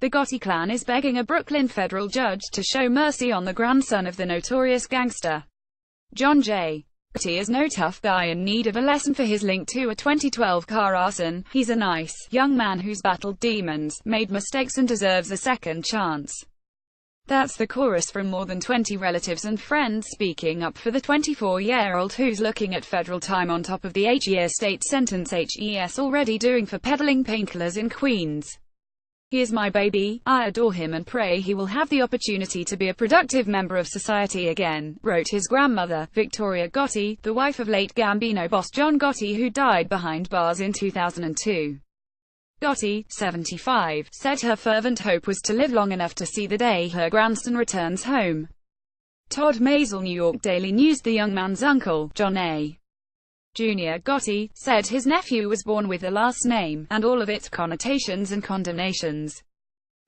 The Gotti clan is begging a Brooklyn federal judge to show mercy on the grandson of the notorious gangster, John J. Gotti is no tough guy in need of a lesson for his link to a 2012 car arson. He's a nice, young man who's battled demons, made mistakes and deserves a second chance. That's the chorus from more than 20 relatives and friends speaking up for the 24-year-old who's looking at federal time on top of the 8-year state sentence he's already doing for peddling painkillers in Queens. "He is my baby, I adore him and pray he will have the opportunity to be a productive member of society again," wrote his grandmother, Victoria Gotti, the wife of late Gambino boss John Gotti, who died behind bars in 2002. Gotti, 75, said her fervent hope was to live long enough to see the day her grandson returns home. Todd Mazel, New York Daily News. The young man's uncle, John A. Jr. Gotti, said his nephew was born with the last name, and all of its connotations and condemnations.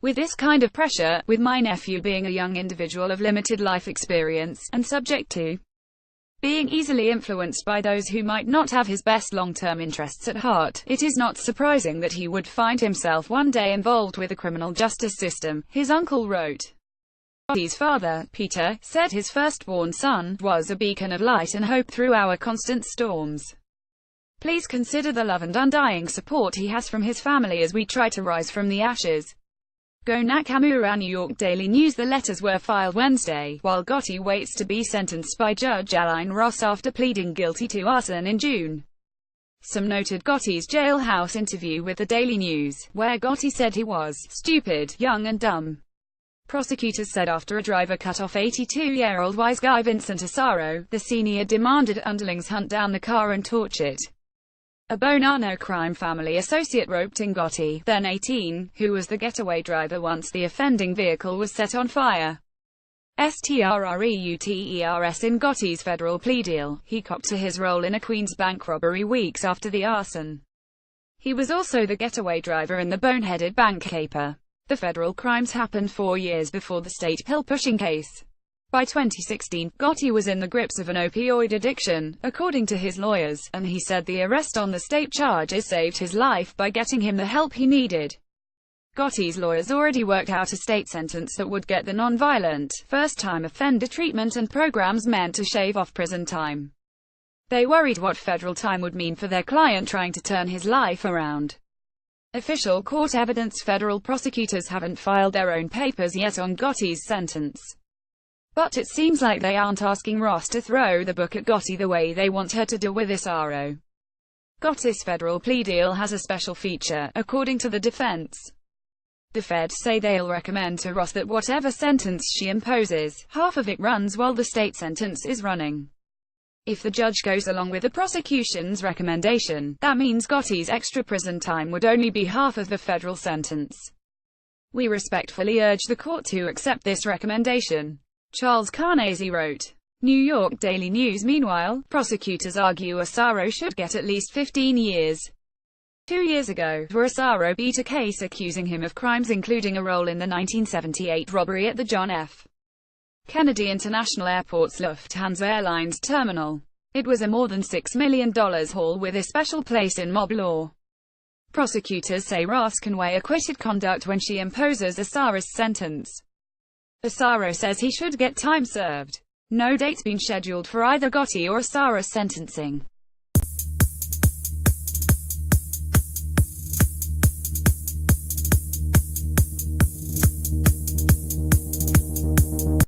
"With this kind of pressure, with my nephew being a young individual of limited life experience, and subject to being easily influenced by those who might not have his best long-term interests at heart, it is not surprising that he would find himself one day involved with the criminal justice system," his uncle wrote. Gotti's father, Peter, said his firstborn son was a beacon of light and hope through our constant storms. "Please consider the love and undying support he has from his family as we try to rise from the ashes." Go Nakamura, New York Daily News. The letters were filed Wednesday, while Gotti waits to be sentenced by Judge Aline Ross after pleading guilty to arson in June. Some noted Gotti's jailhouse interview with the Daily News, where Gotti said he was stupid, young and dumb. Prosecutors said after a driver cut off 82-year-old wise guy Vincent Asaro, the senior demanded underlings hunt down the car and torch it. A Bonanno crime family associate roped in Gotti, then 18, who was the getaway driver once the offending vehicle was set on fire. Strureuters in Gotti's federal plea deal, he copped to his role in a Queens bank robbery weeks after the arson. He was also the getaway driver in the boneheaded bank caper. The federal crimes happened 4 years before the state pill-pushing case. By 2016, Gotti was in the grips of an opioid addiction, according to his lawyers, and he said the arrest on the state charges saved his life by getting him the help he needed. Gotti's lawyers already worked out a state sentence that would get the non-violent, first-time offender treatment and programs meant to shave off prison time. They worried what federal time would mean for their client trying to turn his life around. Official court evidence. Federal prosecutors haven't filed their own papers yet on Gotti's sentence. But it seems like they aren't asking Ross to throw the book at Gotti the way they want her to do with Asaro. Gotti's federal plea deal has a special feature, according to the defense. The feds say they'll recommend to Ross that whatever sentence she imposes, half of it runs while the state sentence is running. If the judge goes along with the prosecution's recommendation, that means Gotti's extra prison time would only be half of the federal sentence. "We respectfully urge the court to accept this recommendation," Charles Carnesi wrote. New York Daily News. Meanwhile, prosecutors argue Asaro should get at least 15 years. 2 years ago, Asaro beat a case accusing him of crimes including a role in the 1978 robbery at the John F. Kennedy International Airport's Lufthansa Airlines terminal. It was a more than $6 million haul with a special place in mob law. Prosecutors say Ross can weigh acquitted conduct when she imposes Asaro's sentence. Asaro says he should get time served. No date's been scheduled for either Gotti or Asaro's sentencing.